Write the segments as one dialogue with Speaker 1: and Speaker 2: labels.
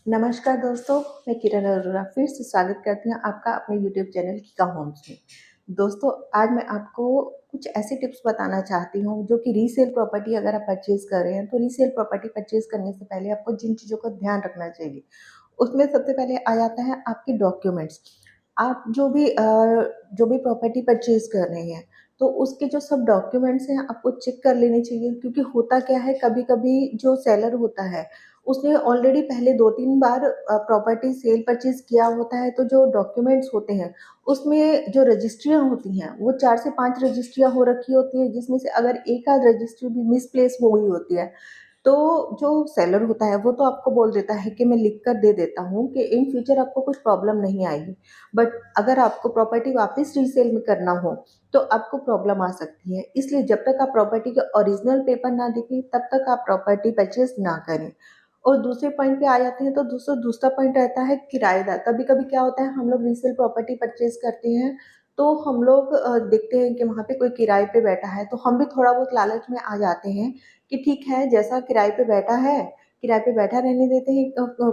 Speaker 1: नमस्कार दोस्तों, मैं किरण अरोरा फिर से स्वागत करती हूँ आपका अपने यूट्यूब चैनल किका होम्स में। दोस्तों, आज मैं आपको कुछ ऐसे टिप्स बताना चाहती हूँ जो कि रीसेल प्रॉपर्टी अगर आप परचेज़ कर रहे हैं, तो रीसेल प्रॉपर्टी परचेज़ करने से पहले आपको जिन चीज़ों का ध्यान रखना चाहिए, उसमें सबसे पहले आ जाता है आपके डॉक्यूमेंट्स। आप जो भी प्रॉपर्टी परचेज़ कर रहे हैं, तो उसके जो सब डॉक्यूमेंट्स हैं आपको चेक कर लेने चाहिए, क्योंकि होता क्या है, कभी-कभी जो सेलर होता है उसने ऑलरेडी पहले 2-3 बार प्रॉपर्टी सेल परचेज़ किया होता है, तो जो डॉक्यूमेंट्स होते हैं, उसमें जो रजिस्ट्रियाँ होती हैं, वो 4 से 5 रजिस्ट्रियाँ हो रखी होती हैं, जिसमें से अगर एक आध रजिस्ट्री भी मिसप्लेस हो गई होती है, तो जो सेलर होता है, वो तो आपको बोल देता है कि मैं लिख कर दे देता हूँ कि इन फ्यूचर आपको कुछ प्रॉब्लम नहीं आएगी। बट अगर आपको प्रॉपर्टी वापस रीसेल में करना हो, तो आपको प्रॉब्लम आ सकती है। इसलिए जब तक आप प्रॉपर्टी के ओरिजिनल पेपर ना देखें, तब तक आप प्रॉपर्टी परचेज़ ना करें। और दूसरे पॉइंट पे आ जाते हैं, तो दूसरा पॉइंट रहता है किराएदार। कभी-कभी क्या होता है, हम लोग रीसेल प्रॉपर्टी परचेज़ करते हैं, तो हम लोग देखते हैं कि वहाँ पे कोई किराए पे बैठा है, तो हम भी थोड़ा बहुत लालच में आ जाते हैं कि ठीक है, जैसा किराए पे बैठा है, किराए पे बैठा रहने देते हैं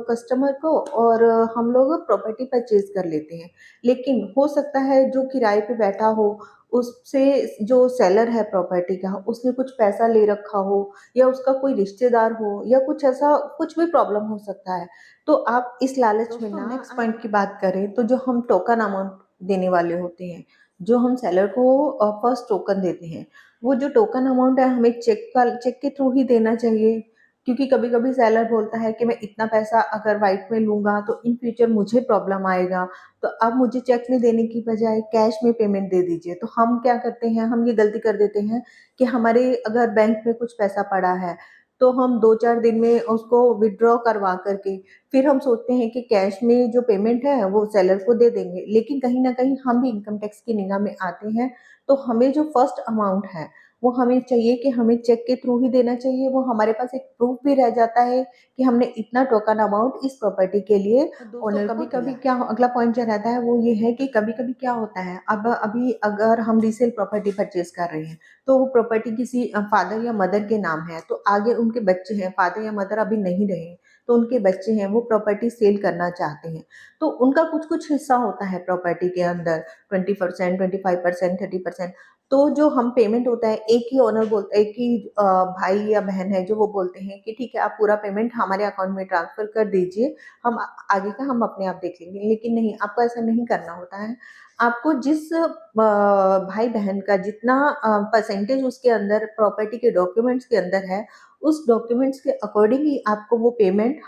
Speaker 1: कस्टमर को, और हम लोग प्रॉपर्टी परचेज़ कर लेते हैं। लेकिन हो सकता है जो किराए पे बैठा हो, उससे जो सेलर है प्रॉपर्टी का, उसने कुछ पैसा ले रखा हो, या उसका कोई रिश्तेदार हो, या कुछ ऐसा कुछ भी प्रॉब्लम हो सकता है। तो आप इस लालच में ना नेक्स्ट पॉइंट की बात करें, तो जो हम टोकन अमाउंट देने वाले होते हैं, जो हम सेलर को फर्स्ट टोकन देते हैं, वो जो टोकन अमाउंट है हमें चेक के थ्रू ही देना चाहिए। क्योंकि कभी-कभी सेलर बोलता है कि मैं इतना पैसा अगर व्हाइट में लूँगा तो इन फ्यूचर मुझे प्रॉब्लम आएगा, तो आप मुझे चेक में देने की बजाय कैश में पेमेंट दे दीजिए। तो हम क्या करते हैं, हम ये गलती कर देते हैं कि हमारे अगर बैंक में कुछ पैसा पड़ा है, तो हम 2-4 दिन में उसको विथड्रॉ करवा करके फिर हम सोचते हैं कि कैश में जो पेमेंट है वो सेलर को दे देंगे। लेकिन कहीं न कहीं हम भी इनकम टैक्स की निगाह में आते हैं, तो हमें जो फर्स्ट अमाउंट है, वो हमें चाहिए कि हमें चेक के थ्रू ही देना चाहिए। वो हमारे पास एक प्रूफ भी रह जाता है कि हमने इतना टोकन अमाउंट इस प्रॉपर्टी के लिए ओनर को दिया है। क्या अगला पॉइंट जो रहता है वो ये है कि कभी-कभी क्या होता है, अब अभी अगर हम रीसेल प्रॉपर्टी परचेज़ कर रहे हैं, तो वो प्रॉपर्टी किसी फादर या मदर के नाम है, तो आगे उनके बच्चे हैं, फादर या मदर अभी नहीं रहे, तो उनके बच्चे हैं, वो प्रॉपर्टी सेल करना चाहते हैं। तो उनका कुछ-कुछ हिस्सा होता है प्रॉपर्टी के अंदर, 20%, 25%, 30%। तो जो हम पेमेंट होता है, एक ही ओनर बोलता है, एक ही भाई या बहन है जो वो बोलते हैं कि ठीक है, आप पूरा पेमेंट हमारे अकाउंट में ट्रांसफ़र कर दीजिए, हम आगे का हम अपने आप देख लेंगे। लेकिन नहीं, आपको ऐसा नहीं करना होता है। आपको जिस भाई-बहन का जितना परसेंटेज उसके अंदर प्रॉपर्टी के डॉक्यूमेंट्स के अंदर है, उस डॉक्यूमेंट्स के अकॉर्डिंग ही आपको वो पेमेंट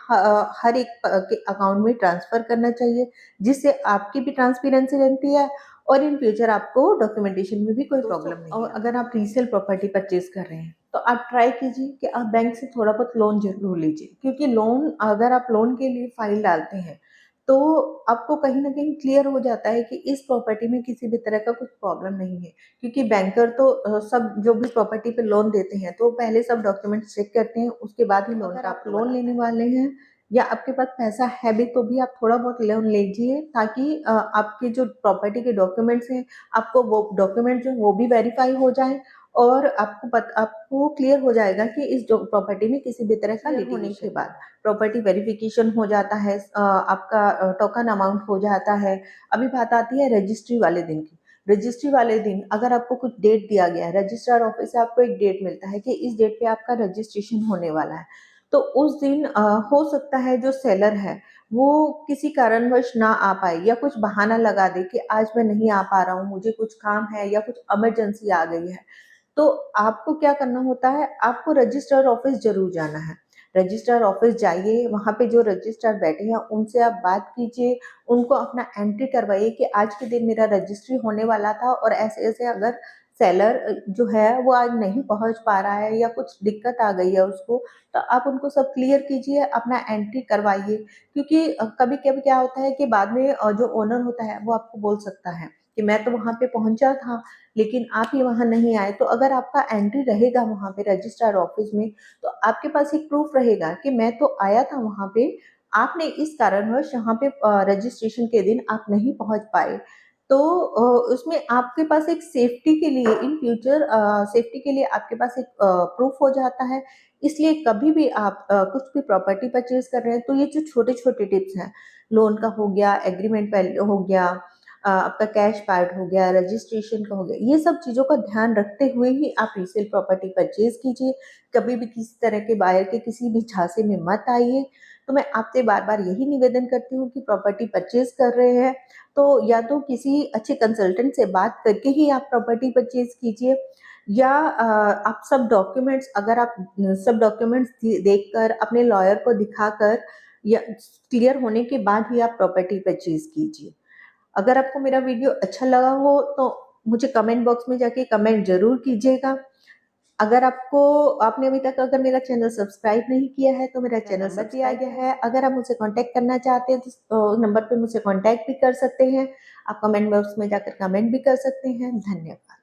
Speaker 1: हर एक के अकाउंट में ट्रांसफ़र करना चाहिए, जिससे आपकी भी ट्रांसपेरेंसी रहती है, और इन फ्यूचर आपको डॉक्यूमेंटेशन में भी कोई प्रॉब्लम नहीं और अगर आप रीसेल प्रॉपर्टी परचेज़ कर रहे हैं, तो आप ट्राई कीजिए कि आप बैंक से थोड़ा बहुत लोन ज़रूर लीजिए, क्योंकि लोन अगर आप लोन के लिए फाइल डालते हैं, तो आपको कहीं न कहीं क्लियर हो जाता है कि इस प्रॉपर्टी में किसी भी तरह का कुछ प्रॉब्लम नहीं है। क्योंकि बैंकर तो सब जो भी प्रॉपर्टी पे लोन देते हैं, तो पहले सब डॉक्यूमेंट्स चेक करते हैं, उसके बाद ही लोन का आप लोन लेने वाले हैं या आपके पास पैसा है भी, तो भी आप थोड़ा बहुत लोन लीजिए, ताकि आपके जो प्रॉपर्टी के डॉक्यूमेंट्स हैं, आपको वो डॉक्यूमेंट जो वो भी वेरीफाई हो जाएँ, और आपको क्लियर हो जाएगा कि इस जो प्रॉपर्टी में किसी भी तरह का लिटिगेशन होने के बाद प्रॉपर्टी वेरिफिकेशन हो जाता है, आपका टोकन अमाउंट हो जाता है। अभी बात आती है रजिस्ट्री वाले दिन की। रजिस्ट्री वाले दिन अगर आपको कुछ डेट दिया गया है, रजिस्ट्रार ऑफिस से आपको एक डेट मिलता है कि इस डेट पे आपका रजिस्ट्रेशन होने वाला है। तो उस दिन हो सकता है जो सेलर है, वो किसी कारणवश ना आ पाए या कुछ बहाना लगा दे कि आज मैं नहीं आ पा रहा हूँ, मुझे कुछ काम है या कुछ इमरजेंसी आ गई है। तो आपको क्या करना होता है, आपको रजिस्ट्रार ऑफिस ज़रूर जाना है। रजिस्ट्रार ऑफिस जाइए, वहाँ पे जो रजिस्ट्रार बैठे हैं, उनसे आप बात कीजिए, उनको अपना एंट्री करवाइए कि आज के दिन मेरा रजिस्ट्री होने वाला था, और ऐसे-ऐसे अगर सेलर जो है वो आज नहीं पहुँच पा रहा है या कुछ दिक्कत आ गई है उसको, तो आप उनको सब क्लियर कीजिए, अपना एंट्री करवाइए। क्योंकि कभी-कभी क्या होता है कि बाद में जो ओनर होता है वो आपको बोल सकता है कि मैं तो वहाँ पे पहुँचा था, लेकिन आप ही वहाँ नहीं आए। तो अगर आपका एंट्री रहेगा वहाँ पे रजिस्ट्रार ऑफिस में, तो आपके पास एक प्रूफ रहेगा कि मैं तो आया था वहाँ पे, आपने इस कारणवश यहाँ पे रजिस्ट्रेशन के दिन आप नहीं पहुँच पाए। तो उसमें आपके पास एक सेफ्टी के लिए इन फ्यूचर सेफ्टी के लिए आपके पास एक प्रूफ हो जाता है। इसलिए कभी भी आप कुछ भी प्रॉपर्टी परचेज कर रहे हैं तो ये जो छोटे-छोटे टिप्स हैं, लोन का हो गया, एग्रीमेंट वैल्यू हो गया, आपका कैश पार्ट हो गया, रजिस्ट्रेशन का हो गया, ये सब चीज़ों का ध्यान रखते हुए ही आप रीसेल प्रॉपर्टी परचेज कीजिए। कभी भी किसी तरह के बायर के किसी भी झांसे में मत आइए। तो मैं आपसे बार-बार यही निवेदन करती हूँ कि प्रॉपर्टी परचेज कर रहे हैं तो या तो किसी अच्छे कंसल्टेंट से बात करके ही आप प्रॉपर्टी परचेज कीजिए, या आप सब डॉक्यूमेंट्स, अगर आप सब डॉक्यूमेंट्स देखकर अपने लॉयर को दिखाकर या क्लियर होने के बाद ही आप प्रॉपर्टी परचेज कीजिए। अगर आपको मेरा वीडियो अच्छा लगा हो तो मुझे कमेंट बॉक्स में जाके कमेंट ज़रूर कीजिएगा। अगर आपको आपने अभी तक अगर मेरा चैनल सब्सक्राइब नहीं किया है तो मेरा चैनल नंबर दिया गया है। अगर आप मुझसे कॉन्टैक्ट करना चाहते हैं तो नंबर पे मुझसे कॉन्टैक्ट भी कर सकते हैं। आप कमेंट बॉक्स में जाकर कमेंट भी कर सकते हैं। धन्यवाद।